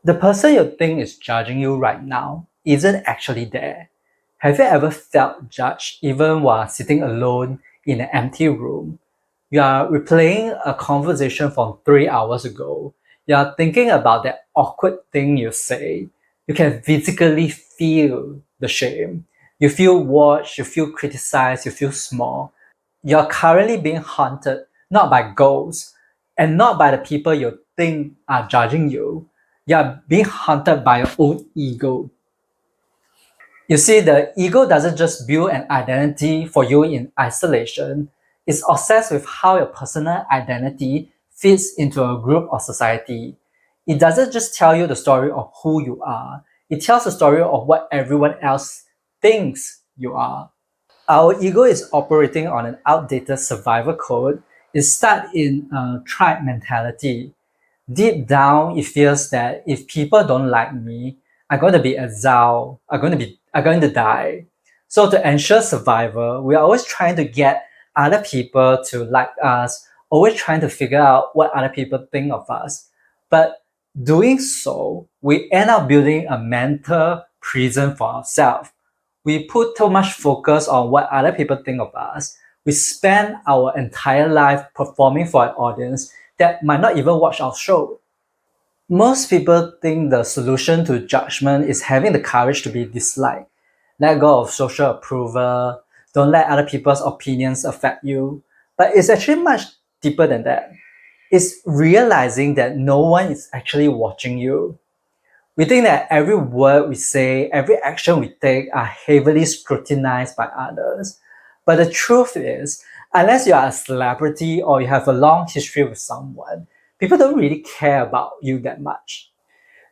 The person you think is judging you right now isn't actually there. Have you ever felt judged even while sitting alone in an empty room? You are replaying a conversation from 3 hours ago. You are thinking about that awkward thing you say. You can physically feel the shame. You feel watched, you feel criticized, you feel small. You're currently being haunted not by ghosts and not by the people you think are judging you. You're being haunted by your own ego. You see, the ego doesn't just build an identity for you in isolation, it's obsessed with how your personal identity fits into a group or society. It doesn't just tell you the story of who you are, it tells the story of what everyone else thinks you are. Our ego is operating on an outdated survival code. It's stuck in a tribe mentality. Deep down, it feels that if people don't like me, I'm going to be exiled. I'm going to die. So to ensure survival, we are always trying to get other people to like us, always trying to figure out what other people think of us. But doing so, we end up building a mental prison for ourselves. We put too much focus on what other people think of us. We spend our entire life performing for an audience that might not even watch our show. Most people think the solution to judgment is having the courage to be disliked. Let go of social approval. Don't let other people's opinions affect you. But it's actually much deeper than that. It's realizing that no one is actually watching you. We think that every word we say, every action we take are heavily scrutinized by others. But the truth is, unless you are a celebrity or you have a long history with someone, people don't really care about you that much.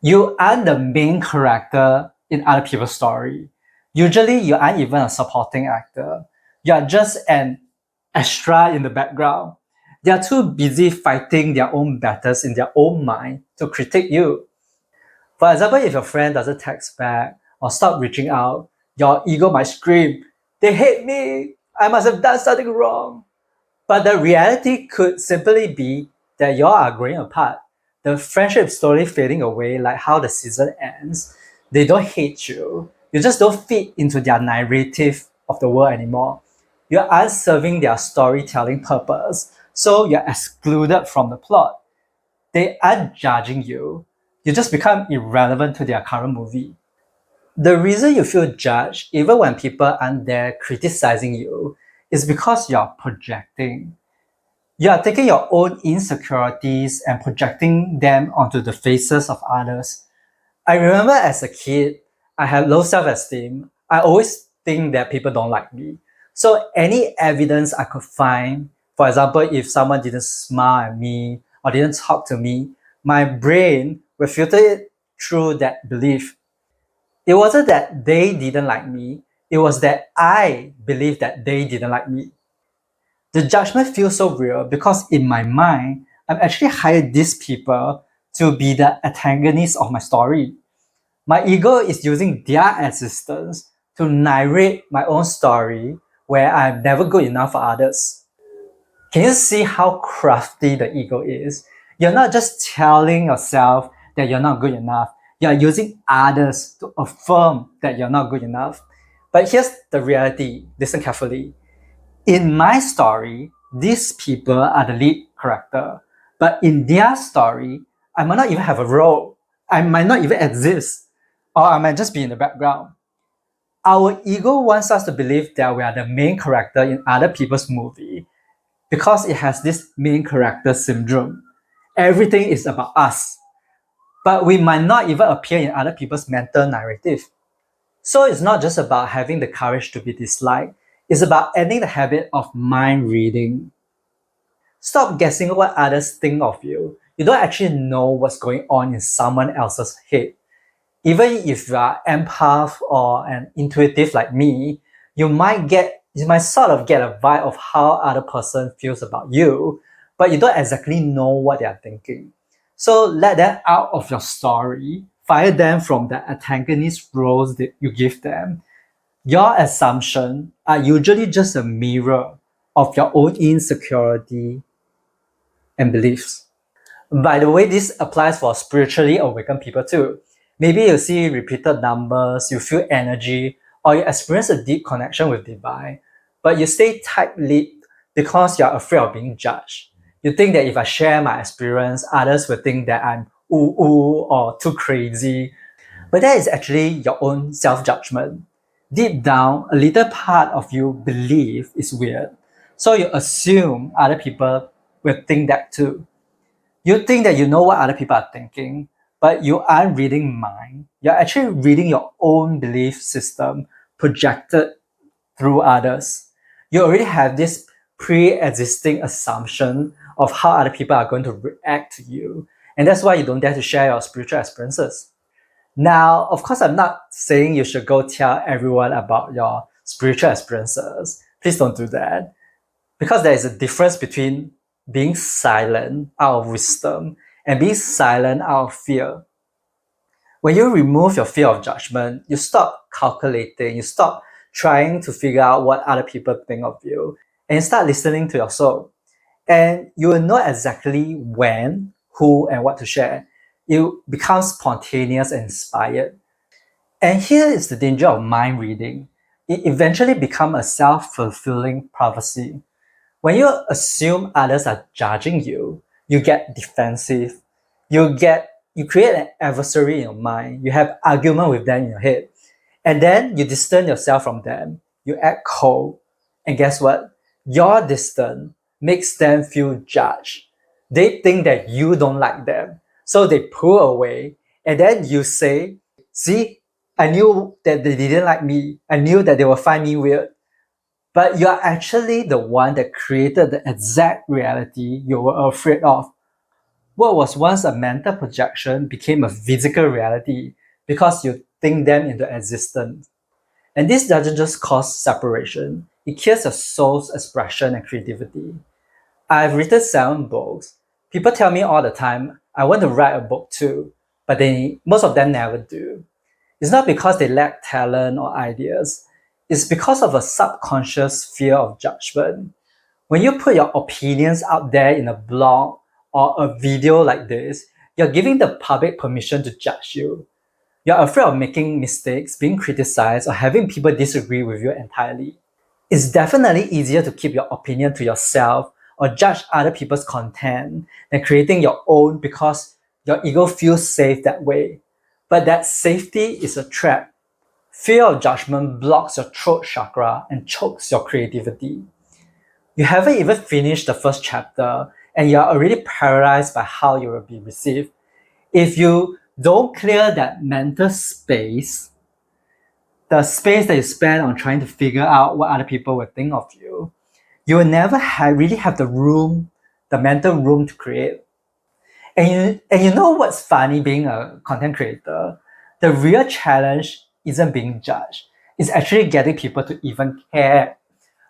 You aren't the main character in other people's story. Usually, you aren't even a supporting actor. You are just an extra in the background. They are too busy fighting their own battles in their own mind to critique you. For example, if your friend doesn't text back or stop reaching out, your ego might scream, "They hate me! I must have done something wrong." But the reality could simply be that y'all are growing apart. The friendship is slowly fading away, like how the season ends. They don't hate you. You just don't fit into their narrative of the world anymore. You aren't serving their storytelling purpose, so you're excluded from the plot. They aren't judging you. You just become irrelevant to their current movie. The reason you feel judged, even when people aren't there criticizing you, is because you're projecting. You are taking your own insecurities and projecting them onto the faces of others. I remember as a kid, I had low self esteem. I always think that people don't like me. So, any evidence I could find, for example, if someone didn't smile at me or didn't talk to me, my brain will filter it through that belief. It wasn't that they didn't like me, it was that I believed that they didn't like me. The judgment feels so real because in my mind, I've actually hired these people to be the antagonists of my story. My ego is using their existence to narrate my own story where I'm never good enough for others. Can you see how crafty the ego is? You're not just telling yourself that you're not good enough, you're using others to affirm that you're not good enough. But here's the reality, listen carefully. In my story, these people are the lead character. But in their story, I might not even have a role. I might not even exist. Or I might just be in the background. Our ego wants us to believe that we are the main character in other people's movie because it has this main character syndrome. Everything is about us. But we might not even appear in other people's mental narrative. So it's not just about having the courage to be disliked, it's about ending the habit of mind reading. Stop guessing what others think of you. You don't actually know what's going on in someone else's head. Even if you are empath or an intuitive like me, you might sort of get a vibe of how other person feels about you, but you don't exactly know what they are thinking. So let them out of your story, fire them from the antagonist roles that you give them. Your assumptions are usually just a mirror of your own insecurity and beliefs. By the way, this applies for spiritually awakened people too. Maybe you see repeated numbers, you feel energy, or you experience a deep connection with divine, but you stay tight-lipped because you're afraid of being judged. You think that if I share my experience, others will think that I'm ooh ooh or too crazy. But that is actually your own self-judgment. Deep down, a little part of you believe it's weird. So you assume other people will think that too. You think that you know what other people are thinking, but you aren't reading mind. You're actually reading your own belief system projected through others. You already have this pre-existing assumption of how other people are going to react to you. And that's why you don't dare to share your spiritual experiences. Now, of course, I'm not saying you should go tell everyone about your spiritual experiences. Please don't do that. Because there is a difference between being silent out of wisdom and being silent out of fear. When you remove your fear of judgment, you stop calculating, you stop trying to figure out what other people think of you, and you start listening to your soul. And you will know exactly when, who, and what to share. You become spontaneous and inspired. And here is the danger of mind reading. It eventually becomes a self-fulfilling prophecy. When you assume others are judging you, you get defensive. You create an adversary in your mind. You have argument with them in your head. And then you distance yourself from them. You act cold. And guess what? Your distance makes them feel judged. They think that you don't like them. So they pull away. And then you say, see, I knew that they didn't like me. I knew that they will find me weird. But you're actually the one that created the exact reality you were afraid of. What was once a mental projection became a physical reality because you think them into existence. And this doesn't just cause separation, it kills your soul's expression and creativity. I've written 7 books. People tell me all the time, I want to write a book too, but most of them never do. It's not because they lack talent or ideas. It's because of a subconscious fear of judgment. When you put your opinions out there in a blog or a video like this, you're giving the public permission to judge you. You're afraid of making mistakes, being criticized, or having people disagree with you entirely. It's definitely easier to keep your opinion to yourself or judge other people's content than creating your own because your ego feels safe that way. But that safety is a trap. Fear of judgment blocks your throat chakra and chokes your creativity. You haven't even finished the first chapter and you're already paralyzed by how you will be received. If you don't clear that mental space, the space that you spend on trying to figure out what other people will think of you, you will never really have the room, the mental room to create. And you know what's funny being a content creator? The real challenge isn't being judged. It's actually getting people to even care.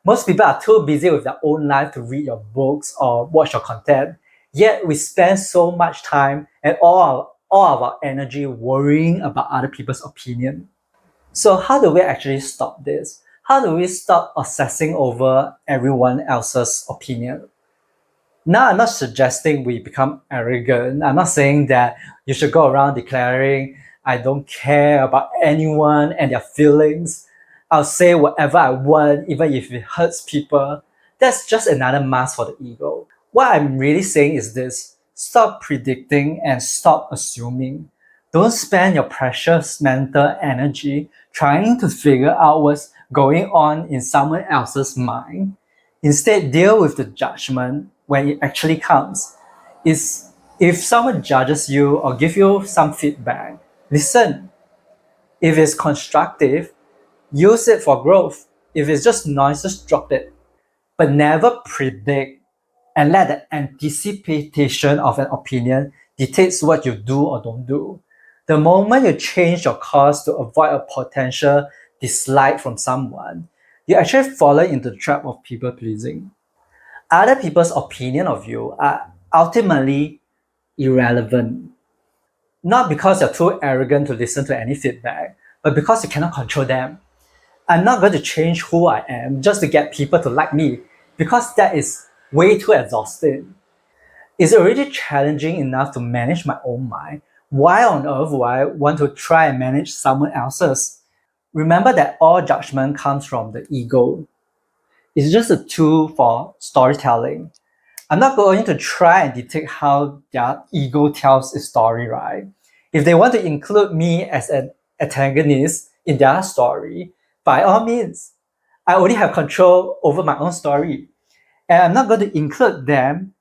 Most people are too busy with their own life to read your books or watch your content. Yet we spend so much time and all of our energy worrying about other people's opinion. So how do we actually stop this? How do we stop obsessing over everyone else's opinion? Now, I'm not suggesting we become arrogant. I'm not saying that you should go around declaring, I don't care about anyone and their feelings. I'll say whatever I want, even if it hurts people. That's just another mask for the ego. What I'm really saying is this: stop predicting and stop assuming. Don't spend your precious mental energy trying to figure out what's going on in someone else's mind. Instead, deal with the judgment when it actually comes. Is if someone judges you or give you some feedback, listen. If it's constructive, use it for growth. If it's just noise, just drop it. But never predict and let the anticipation of an opinion dictates what you do or don't do. The moment you change your course to avoid a potential dislike from someone, you actually fall into the trap of people pleasing. Other people's opinion of you are ultimately irrelevant. Not because you're too arrogant to listen to any feedback, but because you cannot control them. I'm not going to change who I am just to get people to like me, because that is way too exhausting. It's already challenging enough to manage my own mind. Why on earth would I want to try and manage someone else's? Remember that all judgment comes from the ego. It's just a tool for storytelling. I'm not going to try and dictate how their ego tells its story, right? If they want to include me as an antagonist in their story, by all means, I only have control over my own story. And I'm not going to include them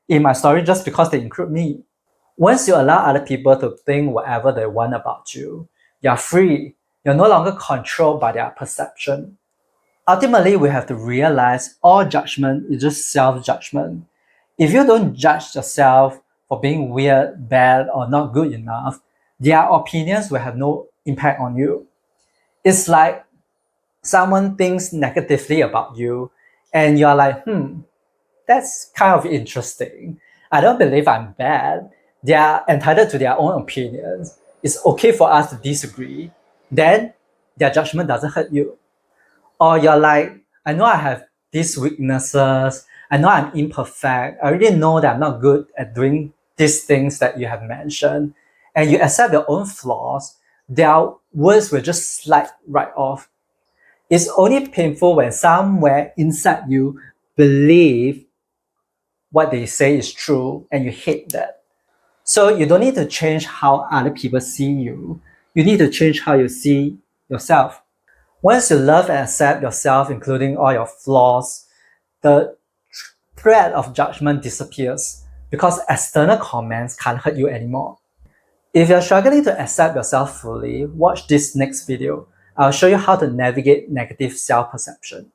in my story just because they include me. Once you allow other people to think whatever they want about you, you're free. You're no longer controlled by their perception. Ultimately, we have to realize all judgment is just self-judgment. If you don't judge yourself for being weird, bad, or not good enough, their opinions will have no impact on you. It's like someone thinks negatively about you, and you're like, that's kind of interesting. I don't believe I'm bad. They are entitled to their own opinions. It's okay for us to disagree. Then their judgment doesn't hurt you. Or you're like, I know I have these weaknesses. I know I'm imperfect. I already know that I'm not good at doing these things that you have mentioned. And you accept your own flaws. Their words will just slide right off. It's only painful when somewhere inside you believe what they say is true and you hate that. So you don't need to change how other people see you. You need to change how you see yourself. Once you love and accept yourself, including all your flaws, the threat of judgment disappears because external comments can't hurt you anymore. If you're struggling to accept yourself fully, watch this next video. I'll show you how to navigate negative self-perception.